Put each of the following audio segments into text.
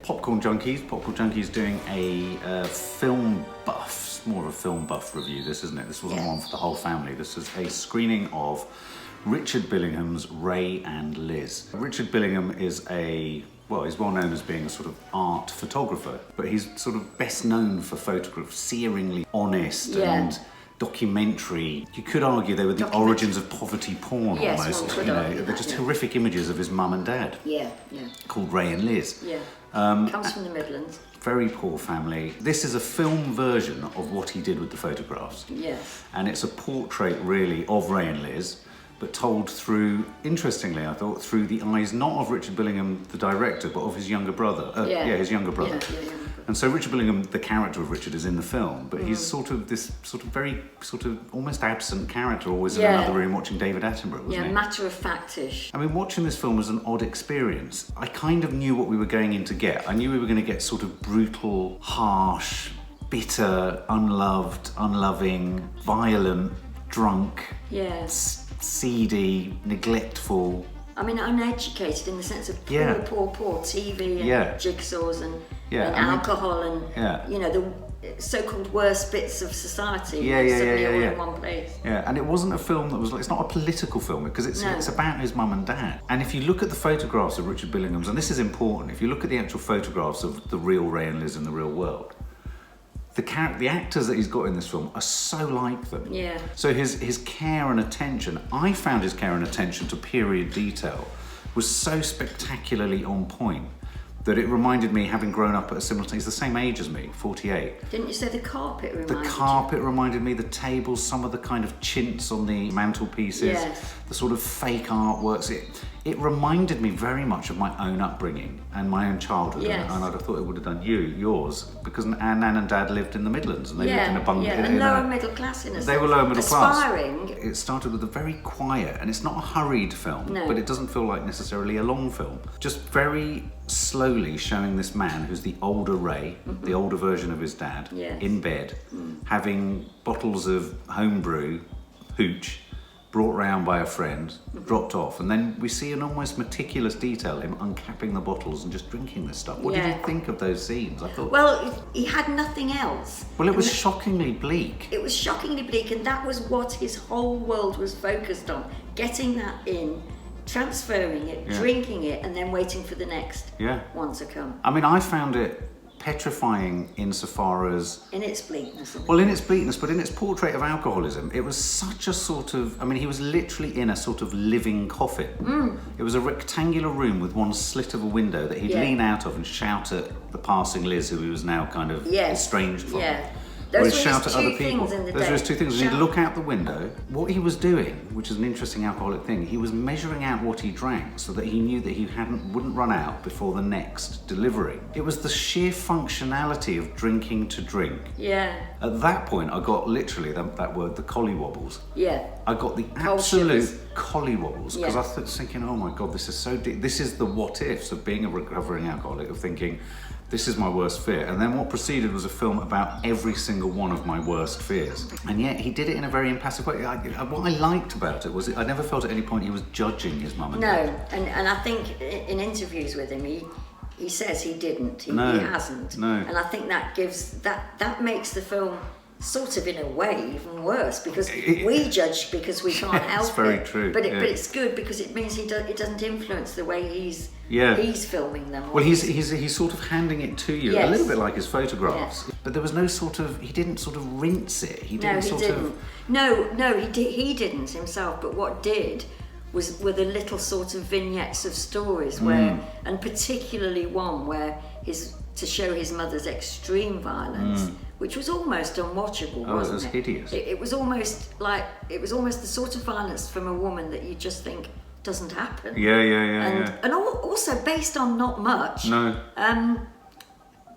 Popcorn Junkies. Popcorn Junkies doing a film buff, more of a film buff review, this, isn't it? This wasn't one for the whole family. This is a screening of Richard Billingham's Ray and Liz. Richard Billingham is he's well known as being a sort of art photographer, but he's sort of best known for photographs, searingly honest and documentary. You could argue they were the origins of poverty porn almost. They're just horrific images of his mum and dad. Called Ray and Liz. Comes from the Midlands. Very poor family. This is a film version of what he did with the photographs. And it's a portrait really of Ray and Liz, but told through, interestingly I thought, through the eyes not of Richard Billingham, the director, but of his younger brother. His younger brother. And so Richard Billingham, the character of Richard, is in the film, but he's sort of this very almost absent character, always in another room watching David Attenborough, wasn't he? Matter-of-factish. I mean, watching this film was an odd experience. I kind of knew what we were going in to get. I knew we were going to get sort of brutal, harsh, bitter, unloved, unloving, violent, drunk, seedy, neglectful. I mean, uneducated in the sense of poor TV and jigsaws and alcohol and you know, the so-called worst bits of society all in one place. And it wasn't a film that was like, it's not a political film because it's about his mum and dad. And if you look at the photographs of Richard Billingham's, and this is important, if you look at the actual photographs of the real Ray and Liz in the real world, the actors that he's got in this film are so like them. So his care and attention, I found his care and attention to period detail was so spectacularly on point that it reminded me, having grown up at a similar time, he's the same age as me, 48. Didn't you say the carpet reminded you? The carpet reminded me, the tables, some of the kind of chintz on the mantelpieces, the sort of fake artworks. It reminded me very much of my own upbringing and my own childhood, and I'd have thought it would have done yours, because our nan and dad lived in the Midlands, and they lived in a bungalow. And lower middle class in a sense. They were lower middle class. Aspiring. It started with a very quiet, and it's not a hurried film, but it doesn't feel like necessarily a long film. Just very slowly showing this man who's the older Ray, the older version of his dad, in bed, having bottles of homebrew, hooch, brought round by a friend, dropped off, and then we see an almost meticulous detail, him uncapping the bottles and just drinking this stuff. What did you think of those scenes? I thought, well, he had nothing else. Well, it was shockingly bleak. It was shockingly bleak, and that was what his whole world was focused on, getting that in, transferring it, drinking it, and then waiting for the next one to come. I mean, I found it petrifying insofar as... in its bleakness. Well, in its bleakness, but in its portrait of alcoholism, it was such a sort of... I mean, he was literally in a sort of living coffin. It was a rectangular room with one slit of a window that he'd lean out of and shout at the passing Liz, who he was now kind of estranged from. Those were his two things in the day. Those were his two things. And he'd look out the window. What he was doing, which is an interesting alcoholic thing, he was measuring out what he drank so that he knew that he wouldn't run out before the next delivery. It was the sheer functionality of drinking to drink. At that point, I got literally that word, the collywobbles. I got the absolute collywobbles because I was thinking, oh my God, this is so deep. This is the what ifs of being a recovering alcoholic, of thinking, this is my worst fear. And then what proceeded was a film about every single one of my worst fears. And yet he did it in a very impassive way. What I liked about it was I never felt at any point he was judging his mum and dad. And I think in interviews with him, he says he didn't. He hasn't. And I think that gives, that makes the film sort of in a way even worse, because we judge because we can't help it. It's very true. But it's good because it means it doesn't influence the way he's filming them. Well, he's sort of handing it to you, a little bit like his photographs. But there was no sort of, he didn't sort of rinse it. He didn't. He didn't himself. But what did were the little sort of vignettes of stories where, and particularly one where to show his mother's extreme violence. Which was almost unwatchable, wasn't it? Oh, it was hideous. It was almost the sort of violence from a woman that you just think doesn't happen. And also based on not much.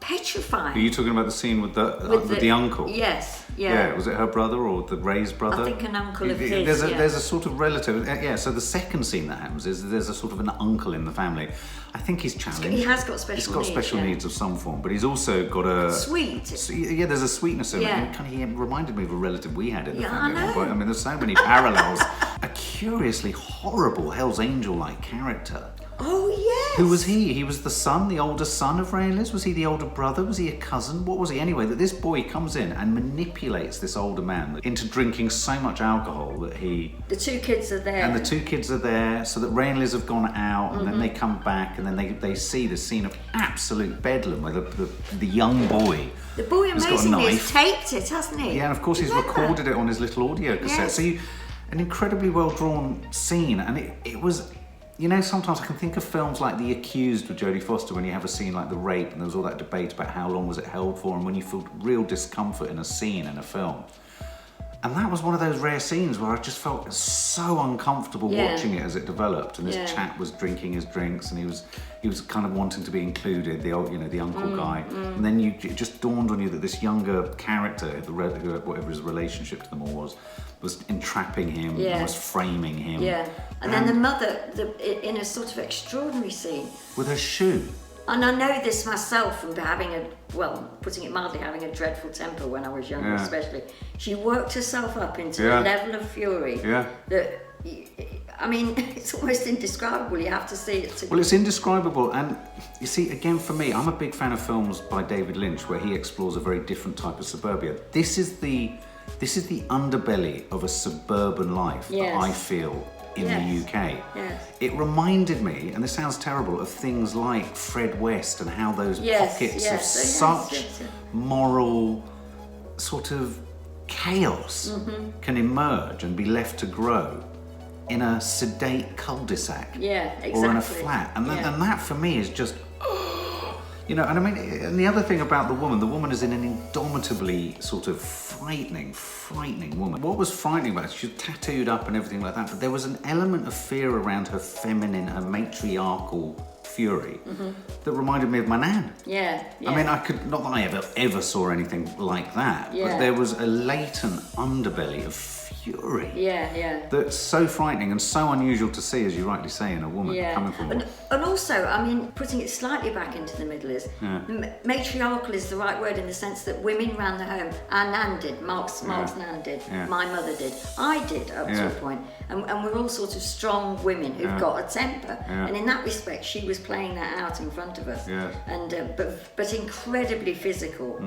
Petrifying. Are you talking about the scene with the uncle? Yes. Was it her brother or the Ray's brother? I think an uncle of his. There's a sort of relative. So the second scene that happens is there's a sort of an uncle in the family. I think he's challenged. He has got special needs. He's got special needs of some form, but he's also got a... Sweet. There's a sweetness in it. He reminded me of a relative we had in the family. I know. I mean, there's so many parallels. A curiously horrible Hell's Angel-like character. Oh, yes. Who was he? He was the son, the older son of Raylis? Was he the older brother? Was he a cousin? What was he? Anyway, that this boy comes in and manipulates this older man into drinking so much alcohol that he... The two kids are there. And the two kids are there, so that Raylis have gone out, and then they come back, and then they see the scene of absolute bedlam where the young boy... The boy amazingly has taped it, hasn't he? Yeah, and of course he's recorded it on his little audio cassette. Yes. So an incredibly well-drawn scene, and it was... You know, sometimes I can think of films like The Accused with Jodie Foster, when you have a scene like the rape and there was all that debate about how long was it held for, and when you feel real discomfort in a scene in a film. And that was one of those rare scenes where I just felt so uncomfortable watching it as it developed. And this chap was drinking his drinks, and he was kind of wanting to be included, the old, the uncle guy. And then it just dawned on you that this younger character, whatever his relationship to them all was entrapping him, and was framing him. Yeah. And then the mother, in a sort of extraordinary scene. With her shoe. And I know this myself from putting it mildly, having a dreadful temper when I was younger, especially. She worked herself up into a level of fury that, I mean, it's almost indescribable. You have to see it. Well, it's indescribable. And you see, again, for me, I'm a big fan of films by David Lynch where he explores a very different type of suburbia. This is the underbelly of a suburban life that I feel in the UK. Yes. It reminded me, and this sounds terrible, of things like Fred West and how those pockets of such moral sort of chaos can emerge and be left to grow in a sedate cul-de-sac or in a flat. And that for me is just... You know, and I mean, and the other thing about the woman is in an indomitably sort of frightening woman. What was frightening about it, she was tattooed up and everything like that, but there was an element of fear around her feminine, her matriarchal fury that reminded me of my nan. Yeah. I mean, not that I ever saw anything like that, but there was a latent underbelly of fury. That's so frightening and so unusual to see, as you rightly say, in a woman coming from. And also, I mean, putting it slightly back into the middle is matriarchal is the right word in the sense that women ran the home. Our nan did. Mark's nan did. My mother did. I did up to a point. And we're all sort of strong women who've got a temper. And in that respect, she was playing that out in front of us. And but incredibly physical.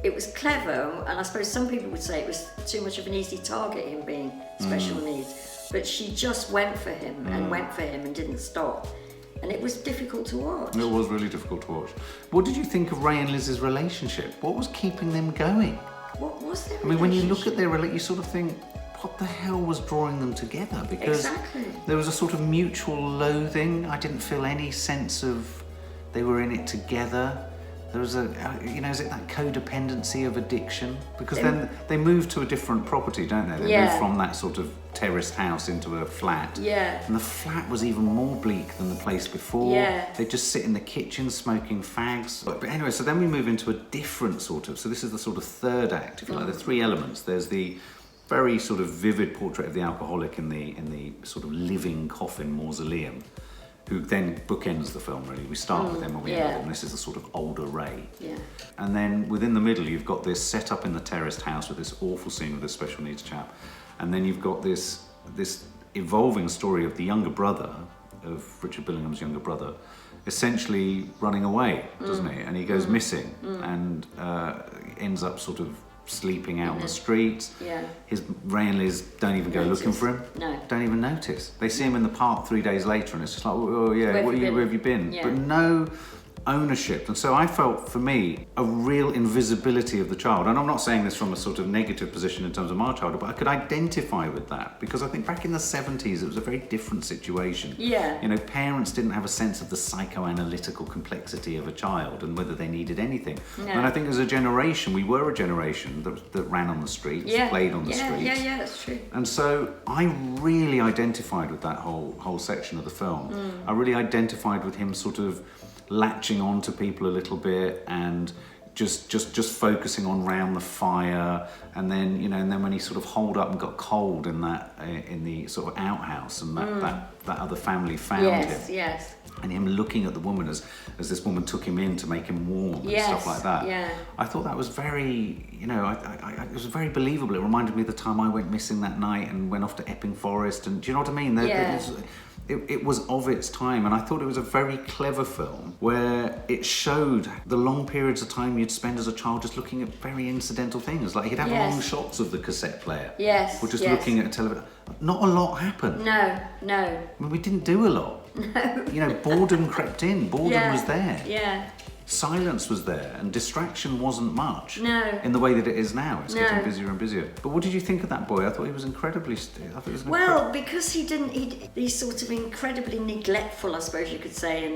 It was clever, and I suppose some people would say it was too much of an easy target, him being special needs. But she just went for him and didn't stop. And it was difficult to watch. It was really difficult to watch. What did you think of Ray and Liz's relationship? What was keeping them going? What was their relationship? I mean, when you look at their relationship, you sort of think, what the hell was drawing them together? Because there was a sort of mutual loathing. I didn't feel any sense of they were in it together. There was is it that codependency of addiction? Because then they move to a different property, don't they? They move from that sort of terraced house into a flat. And the flat was even more bleak than the place before. They just sit in the kitchen smoking fags. But anyway, so then we move into a different sort of, so this is the sort of third act, if you like. There are three elements. There's the very sort of vivid portrait of the alcoholic in the sort of living coffin mausoleum, who then bookends the film, really. We start with him and we end with him. This is the sort of older Ray. And then within the middle, you've got this set up in the terraced house with this awful scene with this special needs chap. And then you've got this evolving story of the younger brother, of Richard Billingham's younger brother, essentially running away, doesn't he? And he goes missing and ends up sort of sleeping out on the streets. His Ray and Liz don't even go looking for him. Don't even notice. They see him in the park 3 days later and it's just like, oh yeah, where have you been? But no ownership. And so I felt, for me, a real invisibility of the child. And I'm not saying this from a sort of negative position in terms of my childhood, but I could identify with that because I think back in the 70s it was a very different situation. You know, parents didn't have a sense of the psychoanalytical complexity of a child and whether they needed anything. And I think as a generation, we were a generation that ran on the streets, played on the streets. Yeah, that's true. And so I really identified with that whole section of the film. I really identified with him sort of latching on to people a little bit and just focusing on round the fire, and then and then when he sort of holed up and got cold in the sort of outhouse, and that other family found him. And him looking at the woman as this woman took him in to make him warm and stuff like that. I thought that was very, it was very believable. It reminded me of the time I went missing that night and went off to Epping Forest, and do you know what I mean? It was of its time, and I thought it was a very clever film where it showed the long periods of time you'd spend as a child just looking at very incidental things. Like he'd have long shots of the cassette player. Yes. Or just looking at a television. Not a lot happened. No. I mean, we didn't do a lot. No. You know, boredom crept in. Boredom was there. Yeah. Silence was there, and distraction wasn't much. No. In the way that it is now. It's getting busier and busier. But what did you think of that boy? I thought he was incredibly... Because these sort of incredibly neglectful, I suppose you could say,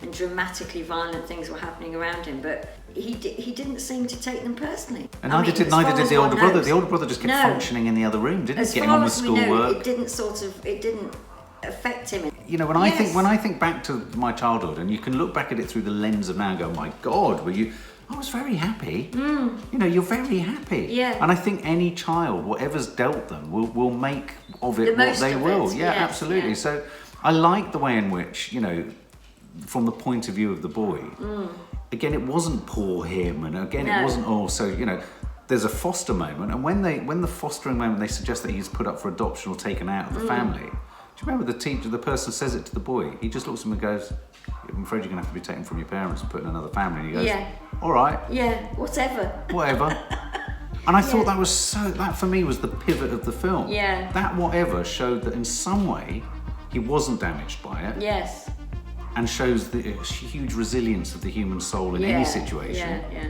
and dramatically violent things were happening around him, but he didn't seem to take them personally. And neither did the older brother. The older brother just kept functioning in the other room, didn't he? Getting on with schoolwork. It didn't affect him. You know, when I think back to my childhood, and you can look back at it through the lens of now and go, my God, I was very happy. You know, you're very happy. Yeah. And I think any child, whatever's dealt them, will make of it what they will. Yeah, absolutely. Yeah. So I like the way in which, you know, from the point of view of the boy, again, it wasn't poor him, and again, it wasn't also, you know, there's a foster moment, and when the fostering moment, they suggest that he's put up for adoption or taken out of the family. Do you remember the person says it to the boy? He just looks at him and goes, I'm afraid you're going to have to be taken from your parents and put in another family. And he goes, all right. Yeah, whatever. And I thought that for me was the pivot of the film. Yeah. That whatever showed that in some way he wasn't damaged by it. Yes. And shows the huge resilience of the human soul in any situation. Yeah.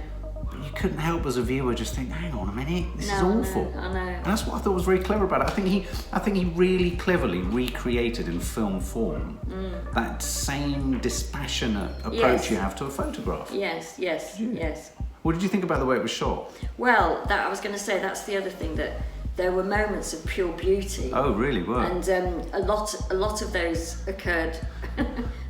But you couldn't help as a viewer just think, hang on a minute, this is awful. I know. And that's what I thought was very clever about it. I think he really cleverly recreated in film form that same dispassionate approach you have to a photograph. Yes. What did you think about the way it was shot? Well, I was going to say that's the other thing, that there were moments of pure beauty. Oh, really? Were? And a lot of those occurred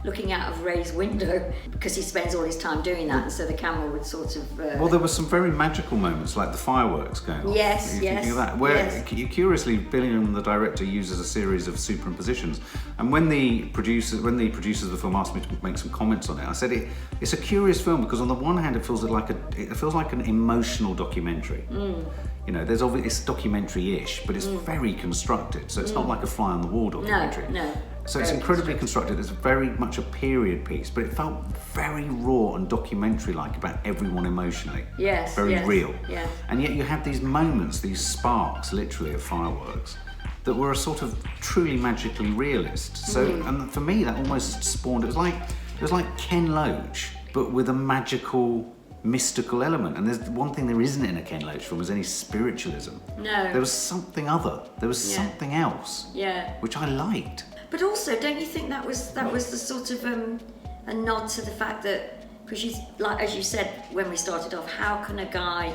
looking out of Ray's window, because he spends all his time doing that, and so the camera would sort of... Well, there were some very magical moments, like the fireworks going off. Yes, thinking of that? Where, curiously, Billingham, the director, uses a series of superimpositions. And when the producers of the film asked me to make some comments on it, I said it's a curious film because on the one hand it feels like an emotional documentary. You know, it's documentary-ish, but it's very constructed. So it's not like a fly on the wall documentary. No. So it's incredibly constructed. It's very much a period piece, but it felt very raw and documentary-like about everyone emotionally. Yes. Very real. Yeah. And yet you had these moments, these sparks, literally, of fireworks that were a sort of truly magically realist. So, and for me, that almost spawned. It was like Ken Loach, but with a magical, mystical element. And there's one thing there isn't in a Ken Loach film is any spiritualism. No. There was something other. There was something else. Yeah. Which I liked. But also, don't you think that was the sort of a nod to the fact that, because like as you said when we started off, how can a guy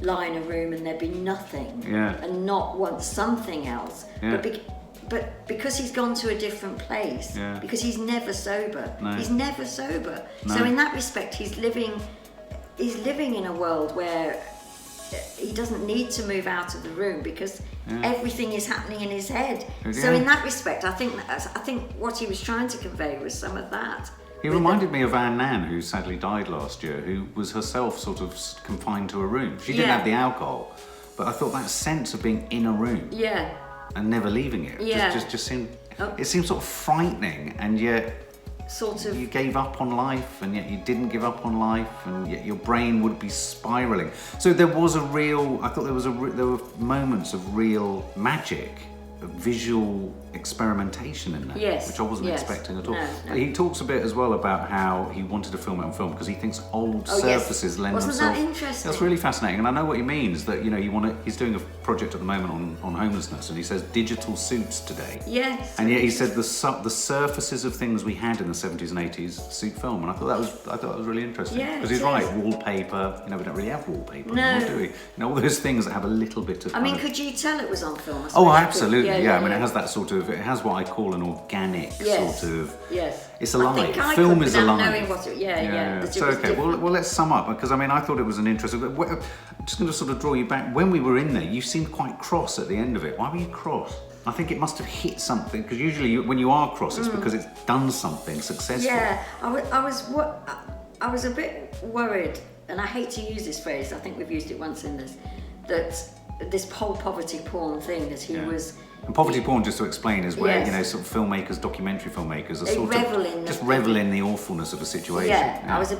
lie in a room and there be nothing and not want something else? But because he's gone to a different place, because he's never sober. No. He's never sober. No. So in that respect, he's living in a world where he doesn't need to move out of the room because everything is happening in his head. So in that respect, I think what he was trying to convey was some of that. He reminded me of Anne Nan, who sadly died last year, who was herself sort of confined to a room. She didn't have the alcohol, but I thought that sense of being in a room and never leaving it just seemed it seemed sort of frightening, and yet sort of you gave up on life, and yet you didn't give up on life, and yet your brain would be spiraling. So there was there were moments of real magic, of visual experimentation in there, which I wasn't expecting at all. No. He talks a bit as well about how he wanted to film it on film because he thinks old surfaces lend themselves. Wasn't that interesting? That's really fascinating, and I know what he means. That he's doing a project at the moment on homelessness, and he says digital suits today. Yes. And yet he said the surfaces of things we had in the 70s and 80s suit film, and I thought that was really interesting. Yeah, because he's right. Wallpaper. We don't really have wallpaper anymore, do we? All those things that have a little bit of. Could you tell it was on film? Oh, absolutely. Yeah. It has that sort of. It has what I call an organic sort of. Yes. It's alive. Film is alive. Knowing what it, So okay. Well, let's sum up because I thought it was an interesting. I'm just going to sort of draw you back. When we were in there, you seemed quite cross at the end of it. Why were you cross? I think it must have hit something because usually when you are cross, it's because it's done something successful. Yeah. I was a bit worried, and I hate to use this phrase. I think we've used it once in this. That this whole poverty porn thing that he And poverty porn, just to explain, is where, Yes. you know, sort of filmmakers, documentary filmmakers are They sort revel of in just the- revel in the awfulness of a situation. Yeah, I was a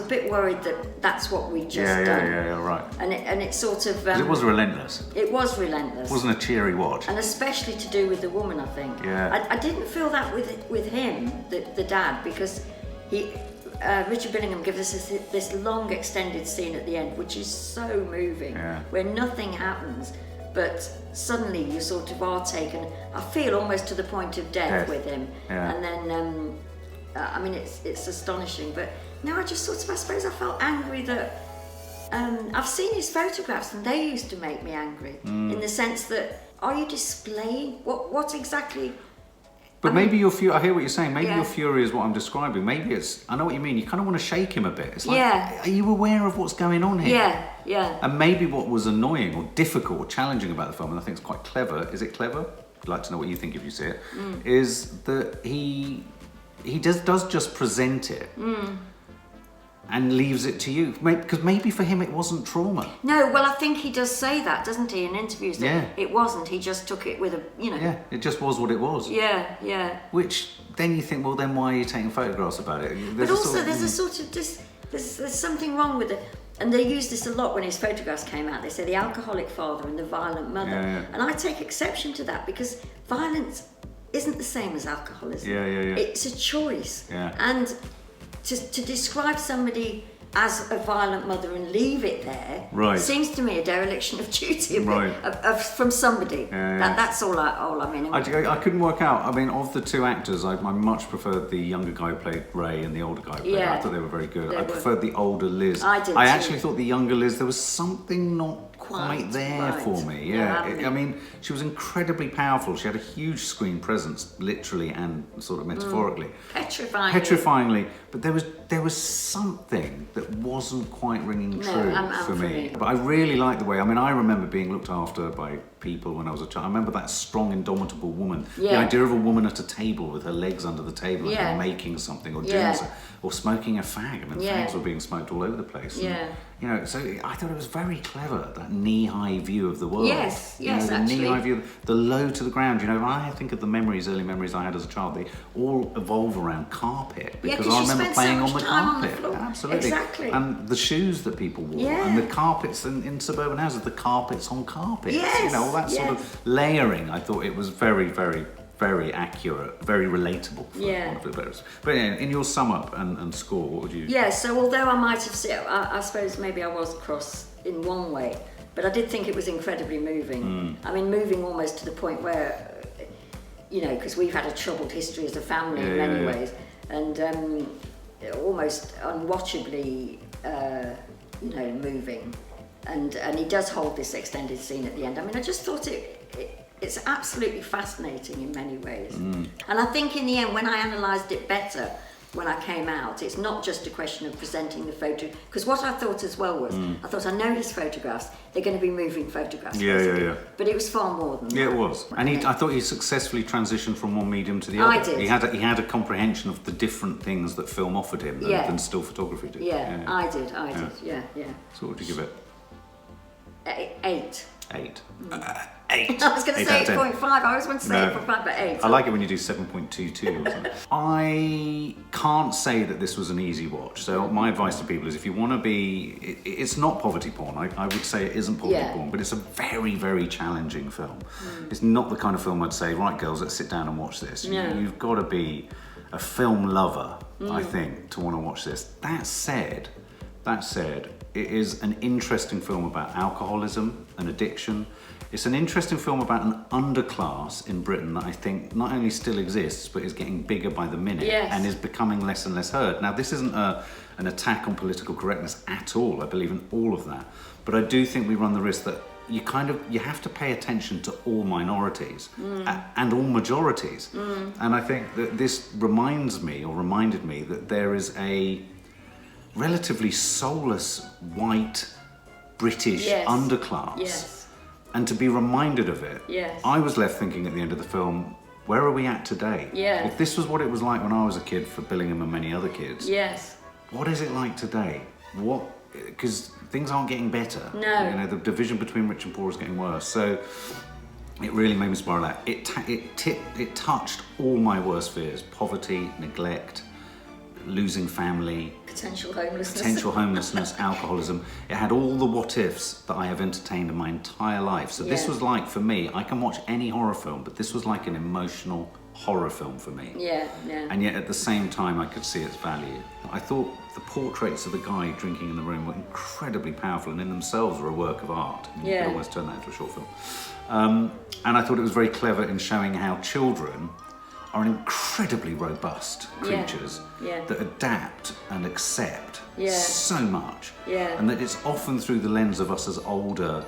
bit worried that that's what we just done. Yeah, right. And it sort of. 'Cause it was relentless. It was relentless. It wasn't a cheery watch. And especially to do with the woman, I think. Yeah. I didn't feel that with him, the dad, because Richard Billingham gives us this long extended scene at the end, which is so moving, where nothing happens, but suddenly you sort of are taken, I feel, almost to the point of death with him. Yeah. And then, I mean, it's astonishing, but no, I just sort of, I suppose I felt angry that I've seen his photographs and they used to make me angry, in the sense that, are you displaying what exactly? But maybe your fury, I hear what you're saying, maybe your fury is what I'm describing. Maybe it's, I know what you mean, you kind of want to shake him a bit. It's like, are you aware of what's going on here? Yeah. And maybe what was annoying or difficult or challenging about the film, and I think it's quite clever, is it clever? I'd like to know what you think if you see it, is that he does just present it. And leaves it to you, because maybe for him it wasn't trauma. No, well, I think he does say that, doesn't he, in interviews? That it wasn't. He just took it with a, you know. Yeah, it just was what it was. Yeah. Which then you think, well, then why are you taking photographs about it? But also, there's a sort of there's something wrong with it. And they used this a lot when his photographs came out. They say the alcoholic father and the violent mother. And I take exception to that, because violence isn't the same as alcoholism. It's a choice. And to describe somebody as a violent mother and leave it there seems to me a dereliction of duty from somebody. That's all I mean. I couldn't work out. I mean, of the two actors, I much preferred the younger guy who played Ray and the older guy who played Ray. I thought they were very good. I preferred the older Liz. I did actually thought the younger Liz, there was something not quite there for me. I mean, she was incredibly powerful. She had a huge screen presence, literally and sort of metaphorically. Petrifyingly. But there was something that wasn't quite ringing true for me. But I really liked the way, I mean, I remember being looked after by people when I was a child. I remember that strong, indomitable woman. The idea of a woman at a table with her legs under the table and making something or doing something, or smoking a fag. I mean, fags were being smoked all over the place. And, you know, so I thought it was very clever, that knee-high view of the world. Yes, you know, the actually. knee-high view, the low to the ground. You know, I think of the early memories I had as a child, they all evolve around carpet. Because I remember playing on the carpet. Absolutely. Exactly. And the shoes that people wore, and the carpets in suburban houses, the carpets on carpets. You know, all that sort of layering. I thought it was very, very, very accurate, very relatable. But in your sum up and score, what would you? So although I might have said, I suppose maybe I was cross in one way, but I did think it was incredibly moving. I mean, moving almost to the point where, you know, because we've had a troubled history as a family in many ways, and almost unwatchably, you know, moving. And he does hold this extended scene at the end. I mean, I just thought it's absolutely fascinating in many ways. And I think in the end, when I analysed it better, when I came out, it's not just a question of presenting the photo, because what I thought as well was, I thought, I know his photographs, they're going to be moving photographs. But it was far more than that. Yeah, it was. And I thought he successfly transitioned from one medium to the other. I did. He had a comprehension of the different things that film offered him than still photography did. I did. So what would you give it? 8. 8. 8. I was going to say 8.5. I always want to say 8.5, but 8. I like it when you do 7.22 or something. I can't say that this was an easy watch. So my advice to people is, if you want to be, it's not poverty porn. I would say it isn't poverty porn, but it's a very, very challenging film. It's not the kind of film I'd say, right, girls, let's sit down and watch this. You've got to be a film lover, I think, to want to watch this. That said, it is an interesting film about alcoholism and addiction. It's an interesting film about an underclass in Britain that I think not only still exists, but is getting bigger by the minute and is becoming less and less heard. Now, this isn't an attack on political correctness at all. I believe in all of that. But I do think we run the risk that you have to pay attention to all minorities and all majorities. And I think that this reminded me that there is a relatively soulless white British underclass. And to be reminded of it, I was left thinking at the end of the film, where are we at today? If this was what it was like when I was a kid for Billingham and many other kids, what is it like today? Because things aren't getting better. No. You know, the division between rich and poor is getting worse. So It really made me spiral out. It touched all my worst fears: poverty, neglect, losing family, potential homelessness, alcoholism. It had all the what ifs that I have entertained in my entire life. So this was like, for me, I can watch any horror film, but this was like an emotional horror film for me. Yeah. And yet at the same time I could see its value. I thought the portraits of the guy drinking in the room were incredibly powerful and in themselves were a work of art. You could almost turn that into a short film. And I thought it was very clever in showing how children are incredibly robust creatures that adapt and accept so much. And that it's often through the lens of us as older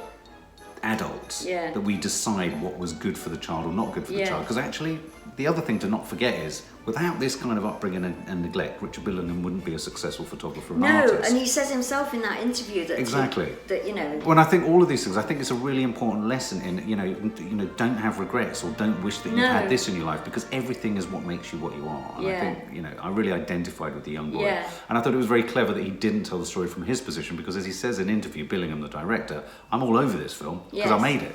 adults that we decide what was good for the child or not good for the child. Because actually, the other thing to not forget is, without this kind of upbringing and neglect, Richard Billingham wouldn't be a successful photographer and artist. No, and he says himself in that interview that that you know. When I think all of these things, I think it's a really important lesson in you know don't have regrets or don't wish that you had this in your life, because everything is what makes you what you are. And I think I really identified with the young boy, and I thought it was very clever that he didn't tell the story from his position, because as he says in an interview, Billingham, the director, I'm all over this film because I made it.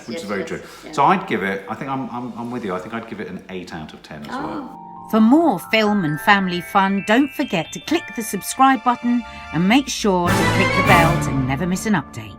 Which is very true. So I'd give it. I think I'm with you. I think I'd give it an 8 out of 10 as well. For more film and family fun, don't forget to click the subscribe button and make sure to click the bell to never miss an update.